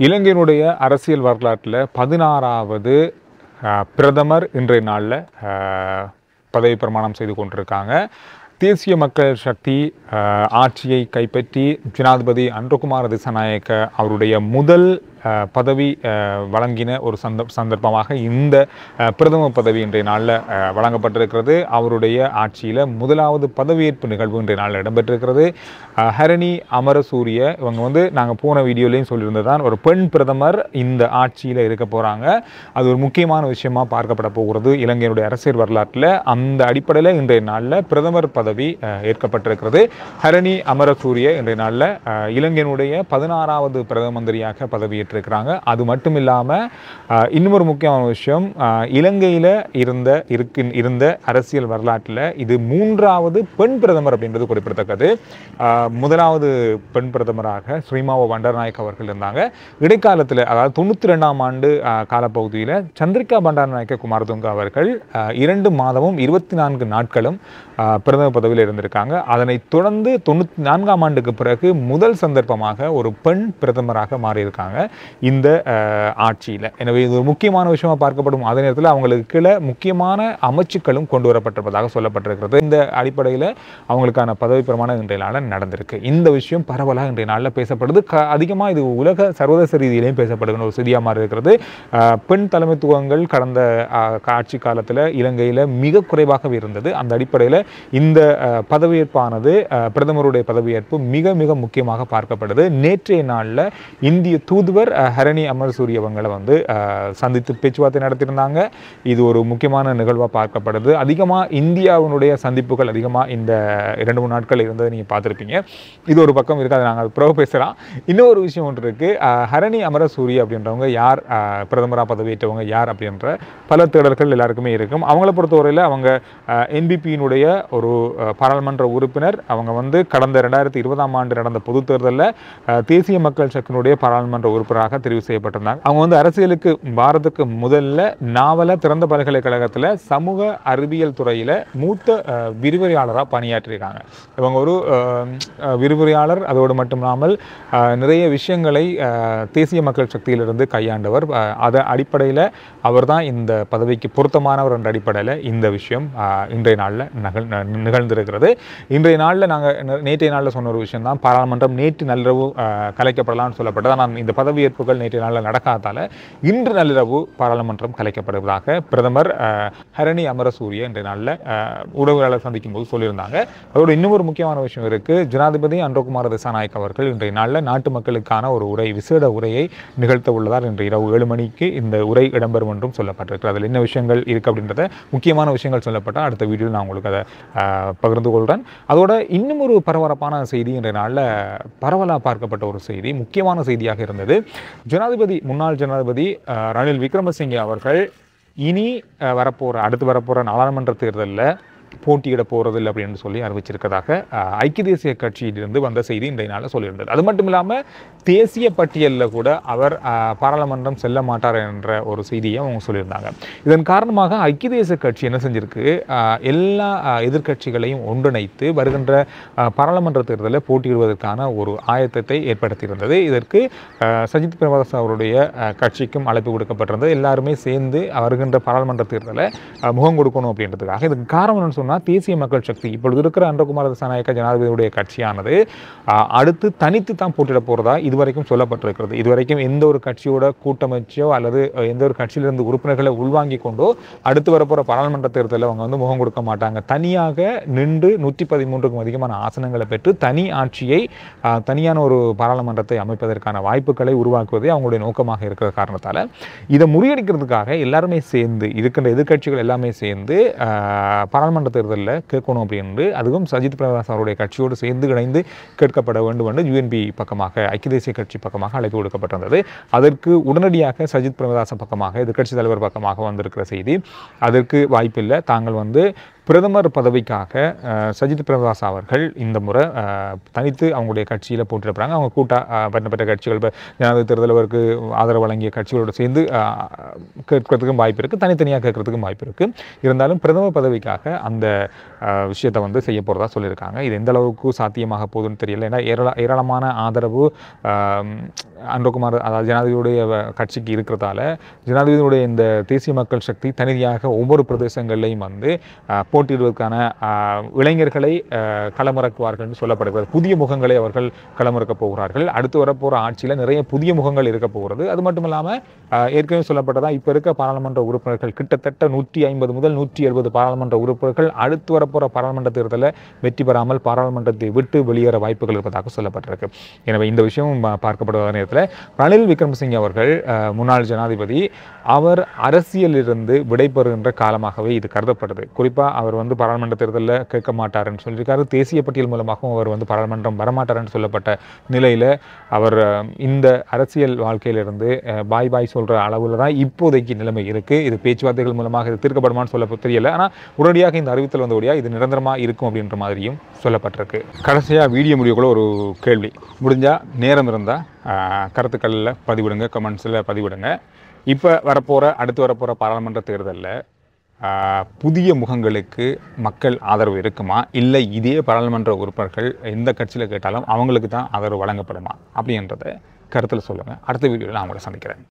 இலங்கையினுடைய அரசியல் வரலாற்றில் 16வது பிரதமர் இன்றைய நாளில் பதவி பிரமாணம் செய்து கொண்டிருக்காங்க. தேசிய மக்கள் சக்தி ஆட்சியை கைப்பற்றி ஜனாதிபதி அன்ருகுமார திசாநாயக்க அவருடைய முதல் பதவி வழங்கின ஒரு சந்தர்ப்பமாக இந்த பிரதம பதவி இன்றைய நாளில் வழங்கப்பட்டிருக்கிறது. அவருடைய ஆட்சியில் முதலாவது பதவியேற்பு நிகழ்வு இன்றைய நாளில் இடம்பெற்றிருக்கிறது. ஹரணி அமரசூரிய இவங்க நாங்கள் போன வீடியோலையும் சொல்லியிருந்ததான் ஒரு பெண் பிரதமர் இந்த ஆட்சியில் இருக்க போகிறாங்க. அது ஒரு முக்கியமான விஷயமா பார்க்கப்பட போகிறது இலங்கையினுடைய அரசியல் வரலாற்றில். அந்த அடிப்படையில் இன்றைய நாளில் பிரதமர் பதவி ஏற்கப்பட்டிருக்கிறது. ஹரணி அமரசூரிய இன்றைய நாளில் இலங்கையினுடைய 16வது பிரதம மந்திரியாக பதவியேற்று இருக்கிறாங்க. அது மட்டும் இல்லாமல் இன்னொரு முக்கியமான விஷயம், இலங்கையில் இருந்த அரசியல் வரலாற்றில் இது 3வது பெண் பிரதமர் அப்படின்றது குறிப்பிடத்தக்கது. முதலாவது பெண் பிரதமராக ஸ்ரீமாவோ பண்டாரநாயக்க அவர்கள் இருந்தாங்க. இடைக்காலத்தில் அதாவது 92ஆம் ஆண்டு காலப்பகுதியில் சந்திரிகா பண்டாரநாயக்க குமாரதுங்க அவர்கள் 2 மாதமும் 24 நாட்களும் பிரதமர் பதவியில் இருந்திருக்காங்க. அதனைத் தொடர்ந்து 94ஆம் ஆண்டுக்கு பிறகு முதல் சந்தர்ப்பமாக ஒரு பெண் பிரதமராக மாறியிருக்காங்க இந்த ஆட்சியில். எனவே இது ஒரு முக்கியமான விஷயமா பார்க்கப்படும். அதே நேரத்தில் அவங்களுக்கு கீழே முக்கியமான அமைச்சுக்களும் கொண்டு வரப்பட்டிருப்பதாக சொல்லப்பட்டிருக்கிறது. இந்த அடிப்படையில் அவங்களுக்கான பதவி பிரமாணம் இன்றைய நாளில் நடந்திருக்கு. இந்த விஷயம் பரவலாக இன்றைய நாளில் பேசப்படுது. அதிகமாக இது உலக சர்வதேச ரீதியிலையும் பேசப்படுகிற ஒரு செய்தியாக மாறி இருக்கிறது. பெண் தலைமைத்துவங்கள் கடந்த ஆட்சி காலத்தில் இலங்கையில் மிக குறைவாகவே இருந்தது. அந்த அடிப்படையில் இந்த பதவியேற்பானது பிரதமருடைய பதவியேற்பு மிக மிக முக்கியமாக பார்க்கப்படுது. நேற்றைய நாளில் இந்திய தூதுவர் ஹரணி அமரசூரிய அவங்களை சந்தித்து பேச்சுவார்த்தை நடத்தியிருந்தாங்க. இது ஒரு முக்கியமான நிகழ்வாக பார்க்கப்படுது. அதிகமாக இந்தியாவினுடைய சந்திப்புகள் அதிகமாக இந்த 2-3 நாட்கள் இருந்ததை நீங்கள் பார்த்துருப்பீங்க. இது ஒரு பக்கம் இருக்குது, அதை நாங்கள் அது பிறகு பேசலாம். இன்னொரு விஷயம் ஒன்று இருக்குது. ஹரணி அமரசூரிய அப்படின்றவங்க யார், பிரதமராக பதவியேற்றவங்க யார் அப்படின்ற பல தேடல்கள் எல்லாருக்குமே இருக்கும். அவங்கள பொறுத்தவரையில் அவங்க என்பிபியினுடைய ஒரு பாராளுமன்ற உறுப்பினர். அவங்க கடந்த 2020ஆம் ஆண்டு நடந்த பொது தேர்தலில் தேசிய மக்கள் சக்தியினுடைய பாராளுமன்ற உறுப்பினராக தெரிவு செய்யப்பட்டிருந்தாங்க. அவங்க அரசியலுக்கு வாரத்துக்கு முதல்ல நாவல திறந்த பல்கலைக்கழகத்தில் சமூக அறிவியல் துறையில் மூத்த விரிவுரையாளராக பணியாற்றியிருக்காங்க. இவங்க ஒரு விரிவுரையாளர். அதோடு மட்டுமில்லாமல் நிறைய விஷயங்களை தேசிய மக்கள் சக்தியிலிருந்து கையாண்டவர். அதன் அடிப்படையில் அவர் தான் இந்த பதவிக்கு பொருத்தமானவர் என்ற அடிப்படையில் இந்த விஷயம் இன்றைய நாளில் நிகழ்ந்திருக்கிறது. இன்றைய நாளில் நாங்கள் நேற்றைய நாளில் சொன்ன ஒரு விஷயம் தான், பாராளுமன்றம் நேற்று நள்ளிரவு கலைக்கப்படலாம்னு சொல்லப்பட்டது. ஆனால் இந்த பதவியேற்புகள் நேற்றைய நாளில் நடக்காதால் இன்று நள்ளிரவு பாராளுமன்றம் கலைக்கப்படுவதாக பிரதமர் ஹரணி அமரசூரிய இன்றைய நாளில் ஊடகங்களாளர் சந்திக்கும் போது சொல்லியிருந்தாங்க. அதோடு இன்னொரு முக்கியமான விஷயம் இருக்குது. ஜனாதிபதி அன்ருகுமார திசாநாயக்க அவர்கள் இன்றைய நாளில் நாட்டு மக்களுக்கான ஒரு விசேட உரையை நிகழ்த்த உள்ளதால் இன்று இரவு 7 மணிக்கு இந்த உரை இடம்பெறும் என்றும் சொல்லப்பட்டிருக்கு. அதில் என்ன விஷயங்கள் இருக்குது அப்படின்றத முக்கியமான விஷயங்கள் சொல்லப்பட்டால் அடுத்த வீடியோவில் நான் உங்களுக்கு அதை பகிர்ந்து கொள்கிறேன். அதோட இன்னும் ஒரு பரபரப்பான செய்தி இன்றைய நாளில் பரவலாக பார்க்கப்பட்ட ஒரு செய்தி, முக்கியமான செய்தியாக இருந்தது. முன்னாள் ஜனாதிபதி ரணில் விக்ரமசிங்கே அவர்கள் இனி அடுத்து வரப்போகிற நாடாளுமன்ற தேர்தலில் போட்டியிட போகிறதில்லை அப்படின்னு சொல்லி அறிவிச்சிருக்கிறதாக ஐக்கிய தேசிய கட்சியிலிருந்து வந்த செய்தி இன்றைய நாளில் சொல்லியிருந்தது. அது மட்டும் இல்லாமல் தேசிய பட்டியலில் கூட அவர் பாராளுமன்றம் செல்ல மாட்டார் என்ற ஒரு செய்தியை அவங்க சொல்லியிருந்தாங்க. இதன் காரணமாக ஐக்கிய தேசிய கட்சி என்ன செஞ்சிருக்கு, எல்லா எதிர்கட்சிகளையும் ஒன்றிணைத்து வருகின்ற பாராளுமன்ற தேர்தலில் போட்டியிடுவதற்கான ஒரு ஆயத்தத்தை ஏற்படுத்தியிருந்தது. இதற்கு சஜித் பிரேமதாஸ் அவருடைய கட்சிக்கும் அழைப்பு கொடுக்கப்பட்டிருந்தது. எல்லாருமே சேர்ந்து வருகின்ற பாராளுமன்ற தேர்தலை முகம் கொடுக்கணும் அப்படின்றதுக்காக. இதுக்கு காரணம் சொன்னால் தேசிய மக்கள் சக்தி இப்பொழுது இருக்கிற அன்ருகுமார திசாநாயக்க ஜனாதிபதியுடைய கட்சியானது அடுத்து தனித்து தான் போட்டியிட போகிறதா இதுவரைக்கும் சொல்லப்பட்டிருக்கிறது. இதுவரைக்கும் எந்த ஒரு கட்சியோட கூட்டமைச்சோ அல்லது எந்த ஒரு கட்சியிலிருந்து உறுப்பினர்களை உள்வாங்கி கொண்டோ அடுத்து வரப்போகிற பாராளுமன்ற தேர்தலில் அவங்க முகம் கொடுக்க மாட்டாங்க. தனியாக நின்று 113க்கும் அதிகமான ஆசனங்களை பெற்று தனி ஆட்சியை தனியான ஒரு பாராளுமன்றத்தை அமைப்பதற்கான வாய்ப்புகளை உருவாக்குவதே அவங்களுடைய நோக்கமாக இருக்கிற காரணத்தால் இதை முறியடிக்கிறதுக்காக எல்லாருமே சேர்ந்து இருக்கின்ற எதிர்கட்சிகள் எல்லாமே சேர்ந்து பாராளுமன்ற தேர்தலில் கேட்கணும் அப்படின்னு அதுவும் சஜித் பிரேமதாஸ் அவருடைய கட்சியோடு சேர்ந்து இணைந்து கேட்கப்பட வேண்டும் என்று யூஎன்பி பக்கமாக ஐக்கிய தேசிய கட்சி பக்கமாக அழைப்பு கொடுக்கப்பட்டிருந்தது. அதற்கு உடனடியாக சஜித் பிரேமதாஸ் பக்கமாக எதிர்கட்சி தலைவர் பக்கமாக வந்திருக்கிற செய்தி, அதற்கு வாய்ப்பில்லை, தாங்கள் பிரதமர் பதவிக்காக சஜித் பிரேமதாச அவர்கள் இந்த முறை தனித்து அவங்களுடைய கட்சியில் போட்டிருப்பாங்க. அவங்க பெற்ற கட்சிகள் இப்போ ஜனாதிபதி தேர்தல் அவருக்கு ஆதரவு வழங்கிய கட்சிகளோடு சேர்ந்து கேட்கறதுக்கும் வாய்ப்பு இருக்குது, தனித்தனியாக கேட்கறதுக்கும் வாய்ப்பு இருக்குது. இருந்தாலும் பிரதமர் பதவிக்காக அந்த விஷயத்தை வந்து செய்ய போகிறதா சொல்லியிருக்காங்க. இது எந்த அளவுக்கு சாத்தியமாக போகுதுன்னு தெரியல. ஏன்னா ஏராளமான ஆதரவு அனுரகுமார் அதாவது ஜனாதிபதியுடைய கட்சிக்கு இருக்கிறதால ஜனாதிபதியுடைய இந்த தேசிய மக்கள் சக்தி தனியாக ஒவ்வொரு பிரதேசங்கள்லையும் வந்து போட்டியிடுவதற்கான இளைஞர்களை களமிறக்குவார்கள் சொல்லப்படுகிறது. புதிய முகங்களை அவர்கள் களமிறக்கப் போகிறார்கள். அடுத்து வரப்போகிற ஆட்சியில் நிறைய புதிய முகங்கள் இருக்க போகிறது. அது மட்டும் இல்லாமல் ஏற்கனவே சொல்லப்பட்டதா இப்போ இருக்க பாராளுமன்ற உறுப்பினர்கள் கிட்டத்தட்ட 150 முதல் 170 பாராளுமன்ற உறுப்பினர்கள் அடுத்து வரப்போகிற பாராளுமன்ற தேர்தலில் வெற்றி பெறாமல் பாராளுமன்றத்தை விட்டு வெளியேற வாய்ப்புகள் இருப்பதாக சொல்லப்பட்டிருக்கு. எனவே இந்த விஷயம் பார்க்கப்படுவத நேரத்தில் ரணில் விக்ரமசிங்கே அவர்கள் முன்னாள் ஜனாதிபதி அவர் அரசியலிருந்து விடைபெறுகின்ற காலமாகவே இது கருதப்படுது. குறிப்பாக அவர் வந்து பாராளுமன்ற தேர்தலில் கேட்க மாட்டாருன்னு சொல்லியிருக்காரு. தேசிய பட்டியல் மூலமாகவும் அவர் வந்து பாராளுமன்றம் வரமாட்டாருன்னு சொல்லப்பட்ட நிலையில் அவர் இந்த அரசியல் வாழ்க்கையிலிருந்து பாய் பாய் சொல்கிற அளவில் தான் இப்போதைக்கு நிலைமை இருக்குது. இது பேச்சுவார்த்தைகள் மூலமாக இது தீர்க்கப்படுமான்னு சொல்ல தெரியல. ஆனால் உடனடியாக இந்த அறிவித்தல் வந்தபடியாக இது நிரந்தரமாக இருக்கும் அப்படின்ற மாதிரியும் சொல்லப்பட்டிருக்கு. கடைசியாக வீடியோ முடிவுக்குள்ள ஒரு கேள்வி, முடிஞ்சால் நேரம் இருந்தால் கருத்துக்களில் பதிவிடுங்க, கமெண்ட்ஸில் பதிவிடுங்க. இப்போ அடுத்து வரப்போகிற பாராளுமன்ற தேர்தலில் புதிய முகங்களுக்கு மக்கள் ஆதரவு இருக்குமா, இல்லை இதே பாராளுமன்ற உறுப்பினர்கள் எந்த கட்சியில் கேட்டாலும் அவங்களுக்கு தான் ஆதரவு வழங்கப்படுமா அப்படின்றத கருத்தில் சொல்லுங்கள். அடுத்த வீடியோவில் நான் உங்களை சந்திக்கிறேன்.